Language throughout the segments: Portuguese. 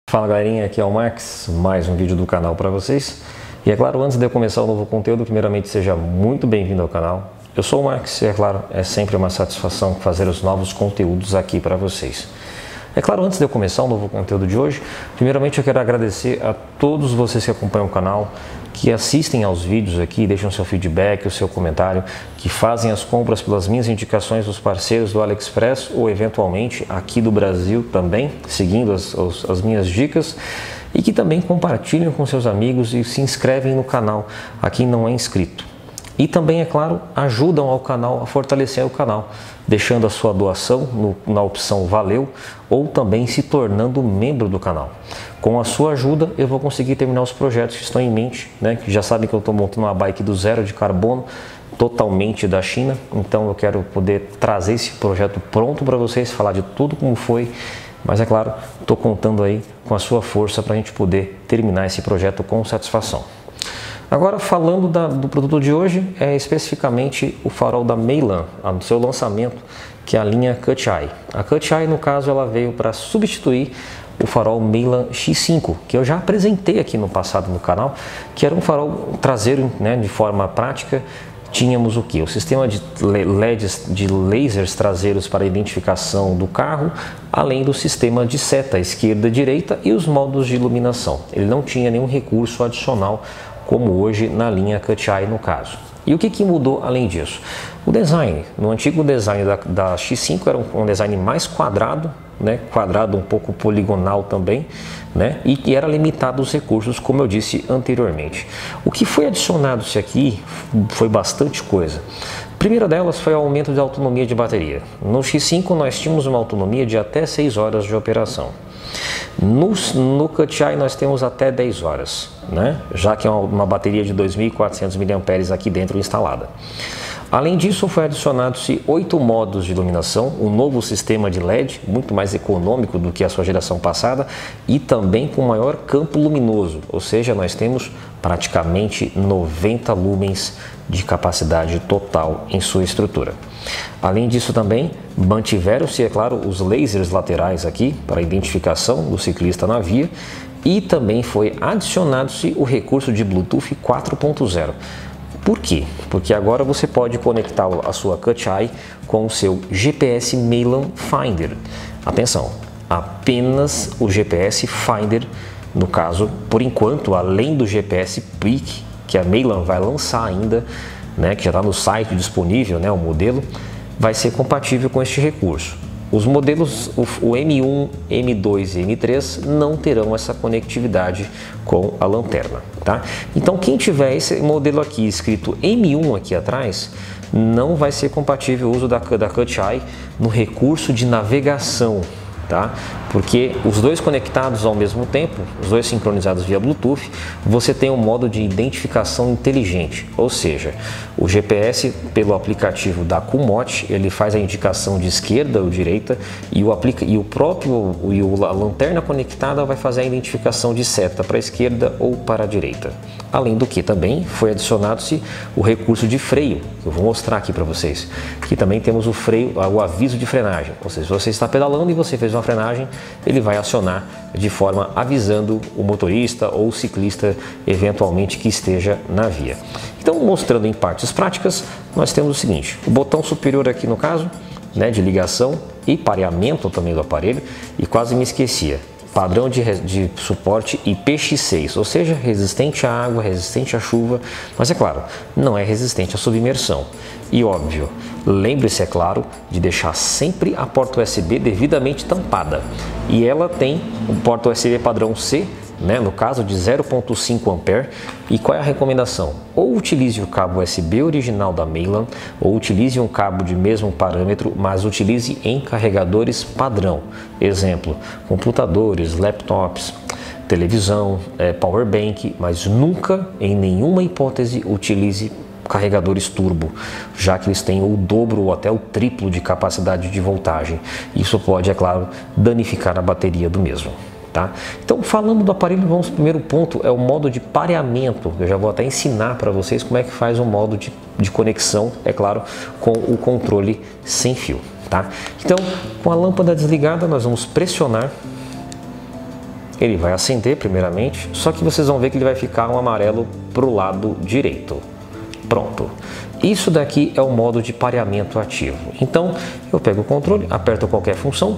Fala galerinha, aqui é o Max, mais um vídeo do canal para vocês. E é claro, antes de eu começar o novo conteúdo, primeiramente seja muito bem-vindo ao canal. Eu sou o Max e é claro, é sempre uma satisfação fazer os novos conteúdos aqui para vocês. É claro, antes de eu começar o novo conteúdo de hoje, primeiramente eu quero agradecer a todos vocês que acompanham o canal, que assistem aos vídeos aqui, deixam seu feedback, o seu comentário, que fazem as compras pelas minhas indicações dos parceiros do AliExpress ou eventualmente aqui do Brasil também, seguindo as minhas dicas, e que também compartilham com seus amigos e se inscrevem no canal a quem não é inscrito. E também, é claro, ajudam ao canal a fortalecer o canal, deixando a sua doação na opção Valeu ou também se tornando membro do canal. Com a sua ajuda, eu vou conseguir terminar os projetos que estão em mente, né? Que já sabem que eu estou montando uma bike do zero de carbono, totalmente da China. Então eu quero poder trazer esse projeto pronto para vocês, falar de tudo como foi. Mas é claro, estou contando aí com a sua força para a gente poder terminar esse projeto com satisfação. Agora, falando do produto de hoje, é especificamente o farol da Meylan, no seu lançamento, que é a linha Cut Eye. A Cut Eye, no caso, ela veio para substituir o farol Meylan X5, que eu já apresentei aqui no passado no canal, que era um farol traseiro, né, de forma prática. Tínhamos o que? O sistema de LEDs, de lasers traseiros para identificação do carro, além do sistema de seta esquerda e direita e os modos de iluminação. Ele não tinha nenhum recurso adicional, como hoje na linha Cut Eye no caso. E o que mudou além disso? O design. No antigo design da X5 era um design mais quadrado, né? Quadrado um pouco poligonal também, né? E era limitado os recursos, como eu disse anteriormente. O que foi adicionado-se aqui foi bastante coisa. A primeira delas foi o aumento de autonomia de bateria. No X5 nós tínhamos uma autonomia de até 6 horas de operação. No Cut Eye nós temos até 10 horas, né? Já que é uma bateria de 2.400 mAh aqui dentro instalada. Além disso, foi adicionado-se 8 modos de iluminação, um novo sistema de LED, muito mais econômico do que a sua geração passada e também com maior campo luminoso, ou seja, nós temos praticamente 90 lumens de capacidade total em sua estrutura. Além disso também, mantiveram-se, é claro, os lasers laterais aqui para identificação do ciclista na via e também foi adicionado-se o recurso de Bluetooth 4.0. Por quê? Porque agora você pode conectar a sua Cut Eye com o seu GPS Meylan Finder. Atenção, apenas o GPS Finder, no caso, por enquanto, além do GPS Peak, que a Meylan vai lançar ainda, né, que já está no site disponível, né, o modelo, vai ser compatível com este recurso. Os modelos, o M1, M2 e M3 não terão essa conectividade com a lanterna, tá? Então quem tiver esse modelo aqui escrito M1 aqui atrás, não vai ser compatível o uso da Cut Eye no recurso de navegação, tá? Porque os dois conectados ao mesmo tempo, os dois sincronizados via Bluetooth, você tem um modo de identificação inteligente, ou seja, o GPS pelo aplicativo da Kumote, ele faz a indicação de esquerda ou direita e a lanterna conectada vai fazer a identificação de seta para a esquerda ou para a direita. Além do que também foi adicionado-se o recurso de freio, que eu vou mostrar aqui para vocês. Aqui também temos o freio, o aviso de frenagem, ou seja, se você está pedalando e você fez uma frenagem, ele vai acionar de forma avisando o motorista ou o ciclista eventualmente que esteja na via. Então, mostrando em partes práticas, nós temos o seguinte: o botão superior aqui no caso, né, de ligação e pareamento também do aparelho, e quase me esquecia. Padrão de suporte IPX6, ou seja, resistente à água, resistente à chuva, mas é claro, não é resistente à submersão. E óbvio, lembre-se, é claro, de deixar sempre a porta USB devidamente tampada. E ela tem um porta USB padrão C, né, no caso de 0.5 A. E qual é a recomendação? Ou utilize o cabo USB original da Meylan, ou utilize um cabo de mesmo parâmetro, mas utilize em carregadores padrão. Exemplo, computadores, laptops, televisão, power bank, mas nunca, em nenhuma hipótese, utilize carregadores turbo, já que eles têm o dobro ou até o triplo de capacidade de voltagem. Isso pode, é claro, danificar a bateria do mesmo. Tá? Então, falando do aparelho, vamos ao primeiro ponto, é o modo de pareamento. Eu já vou até ensinar para vocês como é que faz o modo de conexão, é claro, com o controle sem fio. Tá? Então, com a lâmpada desligada, nós vamos pressionar ele vai acender primeiramente, só que vocês vão ver que ele vai ficar um amarelo para o lado direito. Pronto. Isso daqui é o modo de pareamento ativo. Então, eu pego o controle, aperto qualquer função,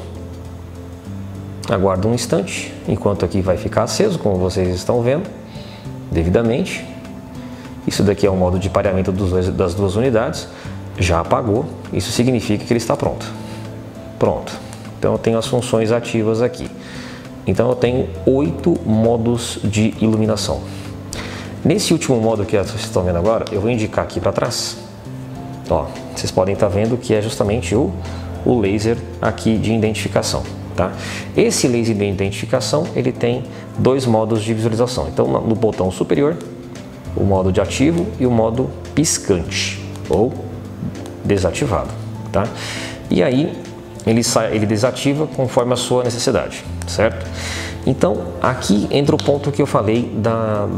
aguardo um instante, enquanto aqui vai ficar aceso, como vocês estão vendo, devidamente. Isso daqui é o modo de pareamento das duas unidades. Já apagou, isso significa que ele está pronto. Pronto. Então eu tenho as funções ativas aqui. Então eu tenho 8 modos de iluminação. Nesse último modo que vocês estão vendo agora, eu vou indicar aqui para trás. Ó, vocês podem estar vendo que é justamente o laser aqui de identificação. Tá? Esse laser de identificação ele tem 2 modos de visualização. Então no botão superior, o modo de ativo e o modo piscante ou desativado. Tá? E aí ele desativa conforme a sua necessidade, certo? Então aqui entra o ponto que eu falei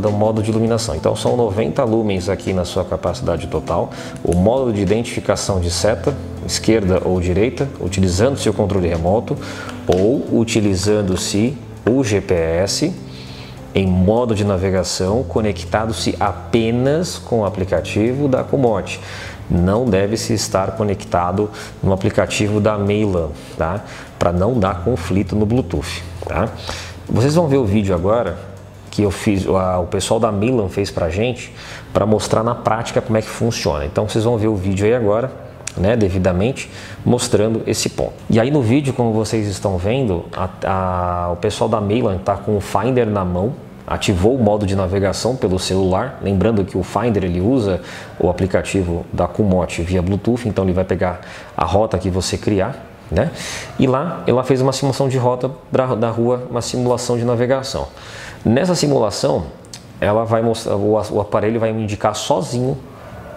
do modo de iluminação. Então são 90 lumens aqui na sua capacidade total. O modo de identificação de seta, esquerda ou direita, utilizando-se o controle remoto ou utilizando-se o GPS em modo de navegação, conectado-se apenas com o aplicativo da Kumote. Não deve se estar conectado no aplicativo da Meilan, tá? Para não dar conflito no Bluetooth, tá? Vocês vão ver o vídeo agora que eu fiz, o pessoal da Meilan fez pra gente, para mostrar na prática como é que funciona. Então vocês vão ver o vídeo aí agora, né, devidamente, mostrando esse ponto. E aí no vídeo, como vocês estão vendo, o pessoal da Meilan está com o Finder na mão, ativou o modo de navegação pelo celular, lembrando que o Finder ele usa o aplicativo da Kumote via Bluetooth, então ele vai pegar a rota que você criar, né? E lá ela fez uma simulação de rota da rua, uma simulação de navegação. Nessa simulação, ela vai mostrar, o aparelho vai me indicar sozinho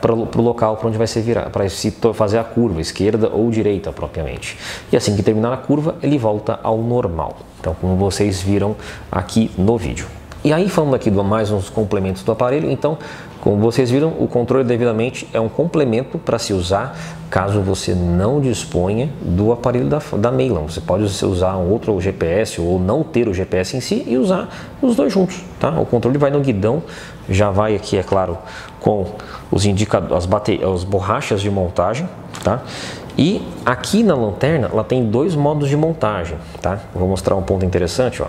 para o local para onde vai se virar, para se fazer a curva, esquerda ou direita propriamente. E assim que terminar a curva, ele volta ao normal. Então, como vocês viram aqui no vídeo. E aí, falando aqui de mais uns complementos do aparelho, então, como vocês viram, o controle devidamente é um complemento para se usar caso você não disponha do aparelho da Meilan. Você pode usar um outro GPS ou não ter o GPS em si e usar os dois juntos, tá? O controle vai no guidão, já vai aqui, é claro, com os indicadores, as borrachas de montagem, tá? E aqui na lanterna, ela tem 2 modos de montagem, tá? Vou mostrar um ponto interessante, ó.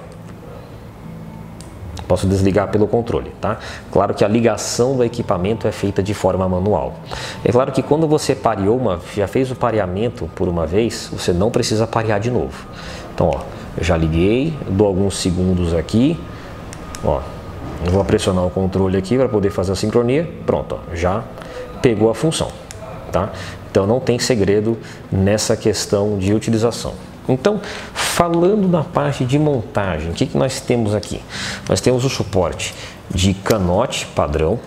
Posso desligar pelo controle, tá? Claro que a ligação do equipamento é feita de forma manual. É claro que quando você pareou já fez o pareamento por uma vez, você não precisa parear de novo. Então, ó, eu já liguei, dou alguns segundos aqui, ó, eu vou pressionar o controle aqui para poder fazer a sincronia, pronto, ó, já pegou a função, tá? Então não tem segredo nessa questão de utilização. Então, falando da parte de montagem, o que nós temos aqui? Nós temos o suporte de canote padrão,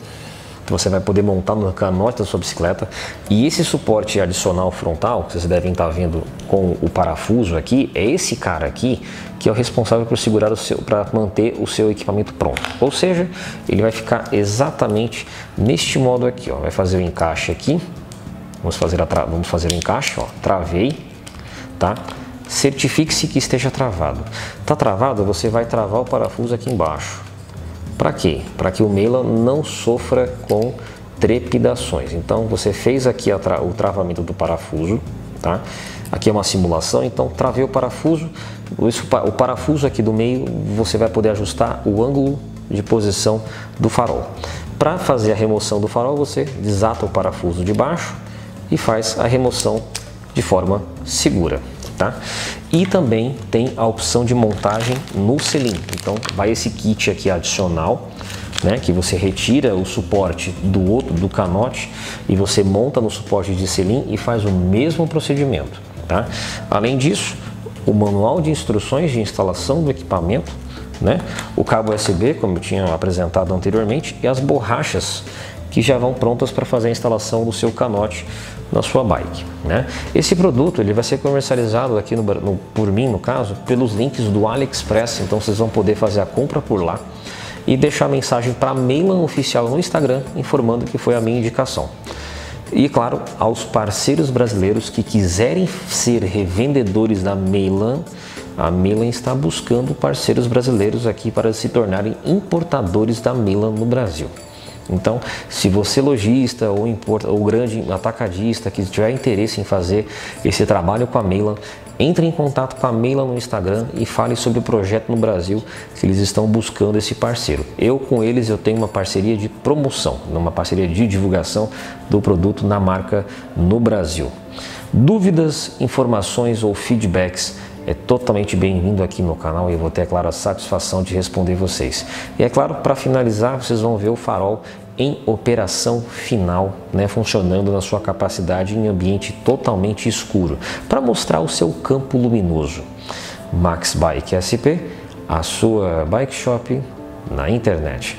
que você vai poder montar no canote da sua bicicleta, e esse suporte adicional frontal, que vocês devem estar vendo com o parafuso aqui, é esse cara aqui que é o responsável por segurar para manter o seu equipamento pronto. Ou seja, ele vai ficar exatamente neste modo aqui, ó. Vai fazer o encaixe aqui, vamos fazer o encaixe, ó. Travei, tá? Certifique-se que esteja travado. Está travado, você vai travar o parafuso aqui embaixo. Para quê? Para que o Meilan não sofra com trepidações. Então você fez aqui o travamento do parafuso, tá? Aqui é uma simulação, então travei o parafuso. O parafuso aqui do meio, você vai poder ajustar o ângulo de posição do farol. Para fazer a remoção do farol, você desata o parafuso de baixo e faz a remoção de forma segura. Tá? E também tem a opção de montagem no selim. Então vai esse kit aqui adicional, né, que você retira o suporte do canote e você monta no suporte de selim e faz o mesmo procedimento, tá? Além disso, o manual de instruções de instalação do equipamento, né, o cabo USB, como eu tinha apresentado anteriormente, e as borrachas que já vão prontas para fazer a instalação do seu canote na sua bike, né? Esse produto ele vai ser comercializado aqui por mim, no caso, pelos links do AliExpress, então vocês vão poder fazer a compra por lá e deixar mensagem para a Meilan Oficial no Instagram, informando que foi a minha indicação. E claro, aos parceiros brasileiros que quiserem ser revendedores da Meilan, a Milan está buscando parceiros brasileiros aqui para se tornarem importadores da Milan no Brasil. Então, se você lojista ou grande atacadista que tiver interesse em fazer esse trabalho com a Milan, entre em contato com a Milan no Instagram e fale sobre o projeto no Brasil, que eles estão buscando esse parceiro. Com eles eu tenho uma parceria de promoção, uma parceria de divulgação do produto na marca no Brasil. Dúvidas, informações ou feedbacks, é totalmente bem-vindo aqui no canal e eu vou ter, é claro, a satisfação de responder vocês. E é claro, para finalizar, vocês vão ver o farol em operação final, funcionando na sua capacidade em ambiente totalmente escuro, para mostrar o seu campo luminoso. Max Bike SP, a sua bike shop na internet.